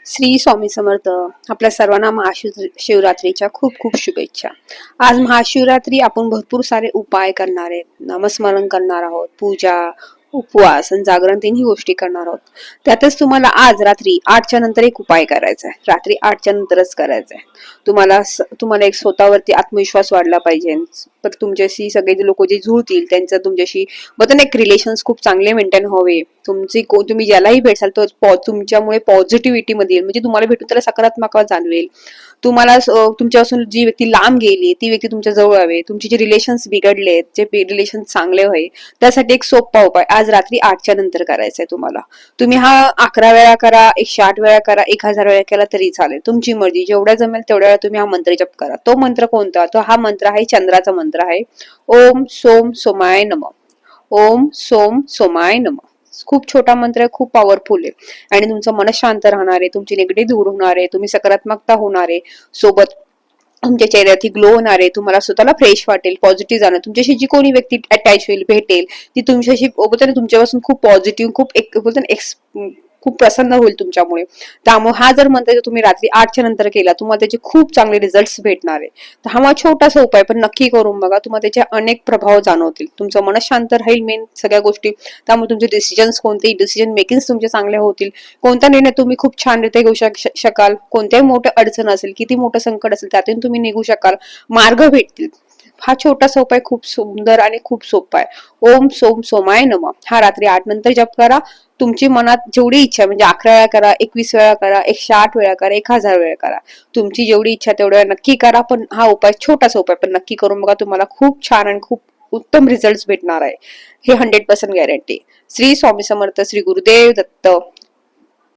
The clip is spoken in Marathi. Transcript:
श्री स्वामी समर्थ. आपल्या सर्वांना महाशिवरात्रीच्या खूप खूप शुभेच्छा. आज महाशिवरात्री आपण भरपूर सारे उपाय करणार आहेत, नामस्मरण करणार आहोत, पूजा, उपवास आणि जागरण तिन्ही गोष्टी करणार आहोत. त्यातच तुम्हाला आज रात्री 8च्या नंतर एक उपाय करायचा आहे. रात्री 8च्या नंतरच करायचा आहे. तुम्हाला एक स्वतःवरती आत्मविश्वास वाढला पाहिजे. तर तुमच्याशी सगळे जे लोक जे जुळतील त्यांचं तुमच्याशी एक रिलेशन्स खूप चांगले मेंटेन व्हावे. तुम्ही ज्यालाही भेटाल तो तुमच्यामुळे पॉझिटिव्हिटी मध्ये येईल. म्हणजे तुम्हाला भेटून त्याला सकारात्मक जाणवेल. तुम्हाला तुमच्यापासून जी व्यक्ती लांब गेली ती व्यक्ती तुमच्या जवळ यावे. तुमचे जे रिलेशन्स बिघडले, जे रिलेशन चांगले व्हावे, त्यासाठी एक सोपा उपाय आज रात्री 8च्या नंतर करायचा आहे तुम्हाला. तुम्ही हा 11 वेळा करा, 108 वेळा करा, 1000 वेळा केला तरी चालेल, तुमची मर्जी. जेवढ्या जमेल तेवढ्या वेळा तुम्ही हा मंत्र जप करा. तो मंत्र कोणता? तो हा मंत्र आहे चंद्राचा मंत्र आहे. ओम सोम सोमाय नमः. ओम सोम सोमाय नमः. खूप छोटा मंत्र आहे, खूप पॉवरफुल आहे आणि तुमचं मन शांत राहणार आहे, तुमची निगेटिव्ह दूर होणार आहे, तुम्ही सकारात्मकता होणार आहे. सोबत तुमच्या चेहऱ्यात ग्लो होणार आहे, तुम्हाला स्वतःला फ्रेश वाटेल, पॉझिटिव्ह जाणार. तुमच्याशी जी कोणी व्यक्ती अटॅच होईल, भेटेल, ती तुमच्याशी तुमच्यापासून खूप पॉझिटिव्ह, खूप प्रसन्न होईल तुमच्यामुळे. त्यामुळे हा जर मंत्र तुम्ही रात्री 8च्या नंतर केला, तुम्हाला त्याचे खूप चांगले रिझल्ट भेटणार आहे. तर हा छोटासा उपाय पण नक्की करून बघा. तुम्हाला त्याचे अनेक प्रभाव जाणवतील. तुमचं मन शांत राहील, मेन सगळ्या गोष्टी. त्यामुळे तुमचे कोणतेही डिसिजन मेकिंग तुमचे चांगले होतील. कोणता निर्णय तुम्ही खूप छान रीते घेऊ शकाल. कोणत्याही मोठ्या अडचण असेल, किती मोठं संकट असेल, त्यातून तुम्ही निघू शकाल, मार्ग भेटतील. हा छोटासा उपाय खूप सुंदर आणि खूप सोपा आहे. ओम सोम सोमाय नमः. हा रात्री 8 नंतर जप करा. तुमची मनात जेवढी इच्छा, म्हणजे 11 वेळा करा, 21 वेळा करा, 108 वेळा करा, 1000 वेळा करा, तुमची जेवढी इच्छा तेवढ्या नक्की करा. पण हा उपाय छोटासा उपाय पण नक्की करून बघा. तुम्हाला खूप छान आणि खूप उत्तम रिझल्ट भेटणार आहे. हे 100% गॅरंटी. श्री स्वामी समर्थ. श्री गुरुदेव दत्त.